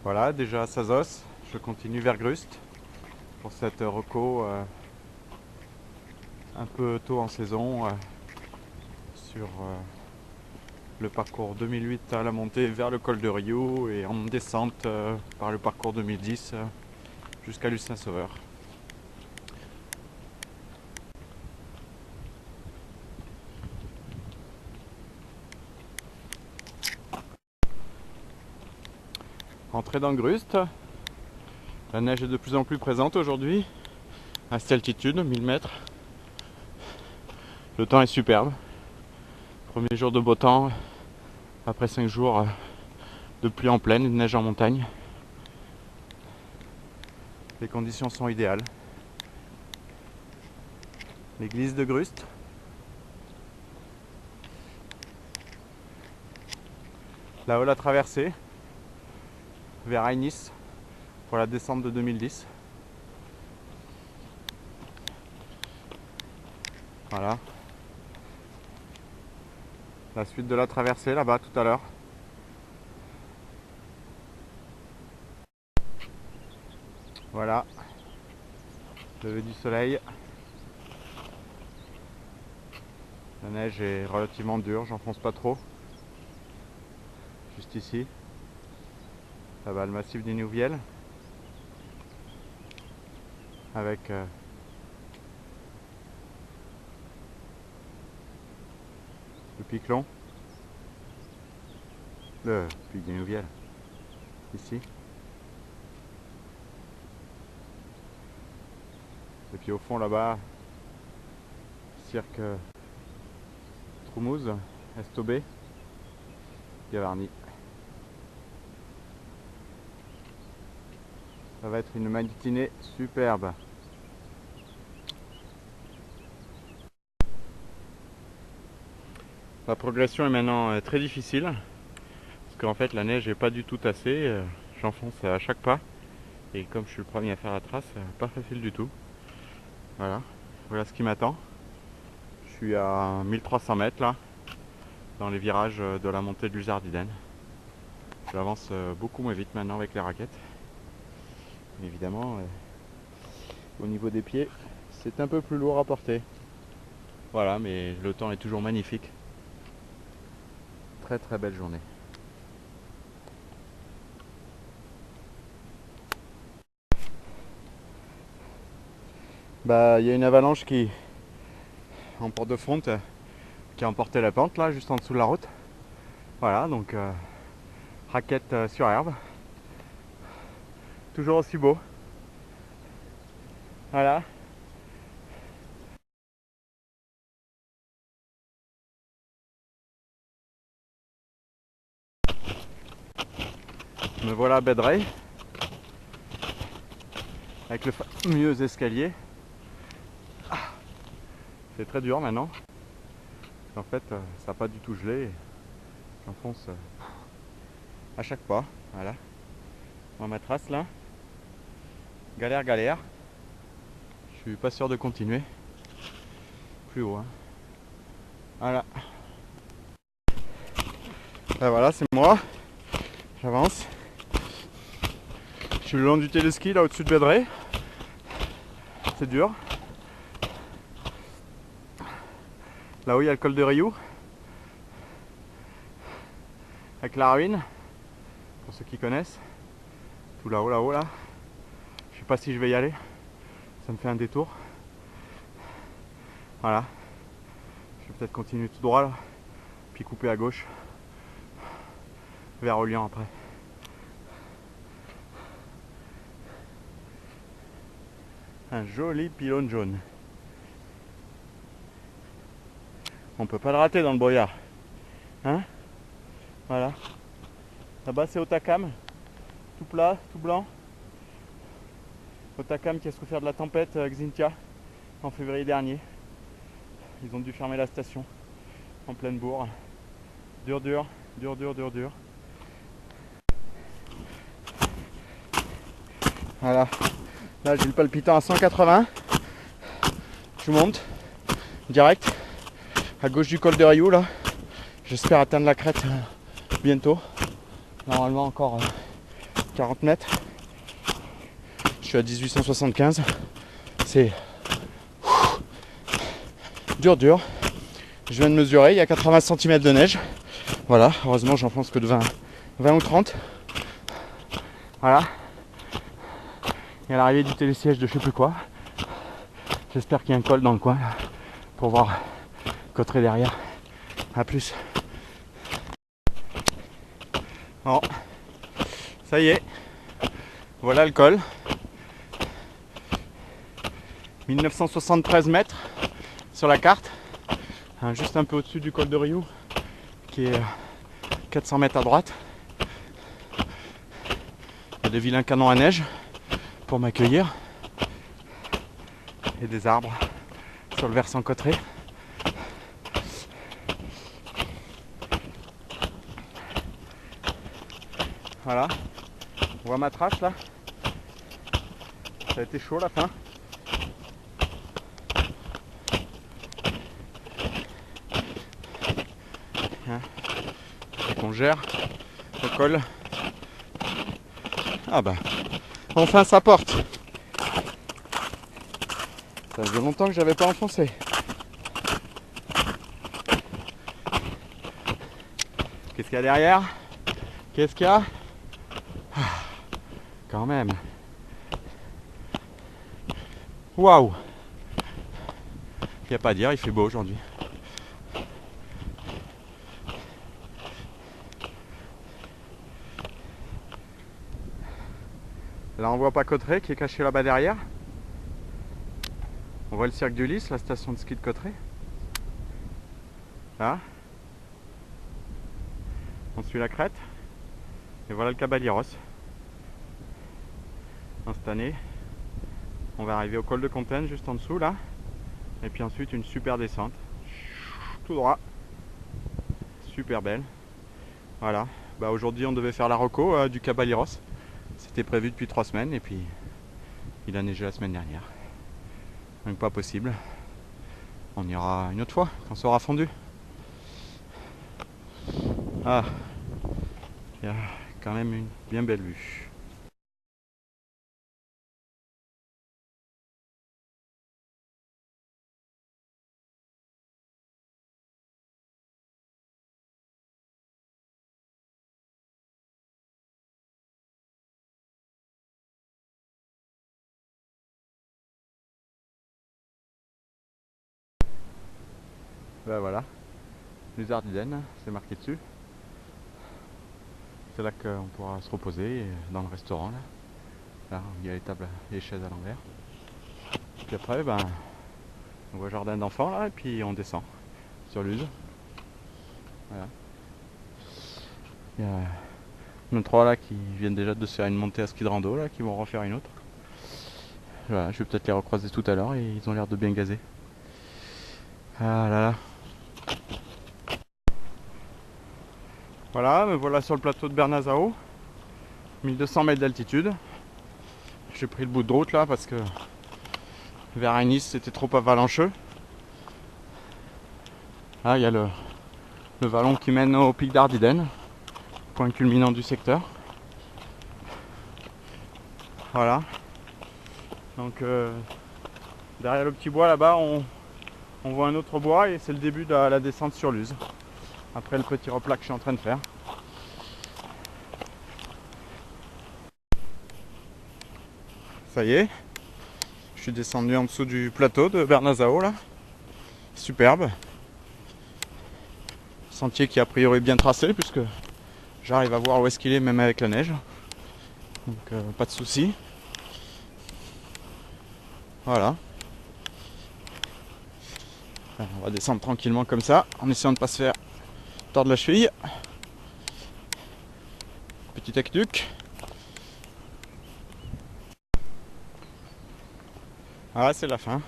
Voilà, déjà à Sazos, je continue vers Grust pour cette reco un peu tôt en saison sur le parcours 2008 à la montée vers le col de Rio et en descente par le parcours 2010 jusqu'à Lucin-Sauveur. Entrée dans Grust, la neige est de plus en plus présente aujourd'hui, à cette altitude, 1000 mètres. Le temps est superbe. Premier jour de beau temps, après 5 jours de pluie en plaine et de neige en montagne. Les conditions sont idéales. L'église de Grust. Là-haut la traversée vers Aynis pour la descente de 2010. Voilà. La suite de la traversée là-bas tout à l'heure. Voilà. Lever du soleil. La neige est relativement dure, j'enfonce pas trop. Juste ici. Là-bas le massif des Nouvielles. Avec le Piclon. Le pic des Nouvielles. Ici. Et puis au fond là-bas, cirque Troumouze, Estobé, Gavarnie. Ça va être une matinée superbe. La progression est maintenant très difficile parce qu'en fait la neige n'est pas du tout tassée. J'enfonce à chaque pas et comme je suis le premier à faire la trace, pas facile du tout. Voilà, voilà ce qui m'attend. Je suis à 1300 mètres là, dans les virages de la montée de l'Uzardiden. J'avance beaucoup moins vite maintenant avec les raquettes. Évidemment, au niveau des pieds, c'est un peu plus lourd à porter. Voilà, mais le temps est toujours magnifique. Très très belle journée. Bah, il y a une avalanche qui en porte de fonte qui a emporté la pente là, juste en dessous de la route. Voilà, donc raquette sur herbe. Toujours aussi beau. Voilà. Me voilà à Bedray avec le fameux escalier. C'est très dur maintenant. En fait, ça n'a pas du tout gelé. J'enfonce à chaque pas. Voilà. Dans ma trace là. Galère, galère. Je suis pas sûr de continuer. Plus haut. Hein. Voilà. Ben voilà, c'est moi. J'avance. Je suis le long du téléski là au-dessus de Bedray. C'est dur. Là-haut il y a le col de Rio. Avec la ruine. Pour ceux qui connaissent. Tout là-haut, là-haut là. Je sais pas si je vais y aller. Ça me fait un détour. Voilà. Je vais peut-être continuer tout droit là. Puis couper à gauche. Vers Orléans après. Un joli pylône jaune. On peut pas le rater dans le brouillard. Hein? Voilà. Là-bas c'est Otakam. Tout plat, tout blanc. Otakam qui a souffert de la tempête Xynthia en février dernier. Ils ont dû fermer la station en pleine bourre. Dur, dur, dur, dur, dur, dur. Voilà. Là j'ai le palpitant à 180. Je monte direct à gauche du col de Rio là. J'espère atteindre la crête bientôt. Normalement encore 40 mètres. Je suis à 1875. C'est dur. Je viens de mesurer, il y a 80 cm de neige. Voilà, heureusement j'en pense que de 20 ou 30. Voilà. Et à l'arrivée du télésiège de je sais plus quoi. J'espère qu'il y a un col dans le coin là, pour voir Cauterets derrière. A plus. Bon, ça y est. Voilà le col. 1973 mètres sur la carte. Juste un peu au-dessus du col de Rioux, qui est 400 mètres à droite. Il y a des vilains canons à neige pour m'accueillir. Et des arbres sur le versant Cauterets. Voilà, on voit ma trace là. Ça a été chaud la fin. Et qu'on gère le col. Ah bah, enfin ça porte. Ça faisait longtemps que j'avais pas enfoncé. Qu'est-ce qu'il y a derrière? Qu'est-ce qu'il y a? Quand même. Waouh! Il n'y a pas à dire, il fait beau aujourd'hui. Là on voit pas Cauterets qui est caché là-bas derrière. On voit le cirque du Lys, la station de ski de Cauterets. Là. On suit la crête. Et voilà le Caballeros. Cette année, on va arriver au col de Containe juste en dessous là. Et puis ensuite une super descente. Tout droit. Super belle. Voilà. Bah, aujourd'hui on devait faire la reco du Caballeros. C'était prévu depuis 3 semaines et puis il a neigé la semaine dernière. Donc pas possible. On ira une autre fois quand ça aura fondu. Ah, il y a quand même une bien belle vue. Ben voilà, les Ardennes, c'est marqué dessus. C'est là qu'on pourra se reposer dans le restaurant là. Là où il y a les tables, les chaises à l'envers. Puis après, ben, on voit jardin d'enfants là et puis on descend sur l'Use. Voilà. Il y a nos 3 là qui viennent déjà de se faire une montée à ski de rando là, qui vont refaire une autre. Voilà, je vais peut-être les recroiser tout à l'heure et ils ont l'air de bien gazer. Ah là là. Voilà, me voilà sur le plateau de Bernazao, 1200 mètres d'altitude. J'ai pris le bout de route là parce que vers Nice c'était trop avalancheux. Là il y a le vallon qui mène au pic d'Ardiden, point culminant du secteur. Voilà. Donc derrière le petit bois là-bas on voit un autre bois et c'est le début de la descente sur l'Use. Après le petit replat que je suis en train de faire. Ça y est, je suis descendu en dessous du plateau de Bernazao là. Superbe. Sentier qui est a priori bien tracé puisque j'arrive à voir où est-ce qu'il est même avec la neige. Donc pas de soucis. Voilà. Alors, on va descendre tranquillement comme ça en essayant de ne pas se faire tordre la cheville. Petit aqueduc. Ah, c'est la fin.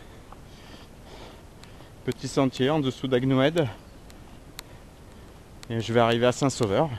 Petit sentier en dessous d'Agnoued. Et je vais arriver à Saint-Sauveur.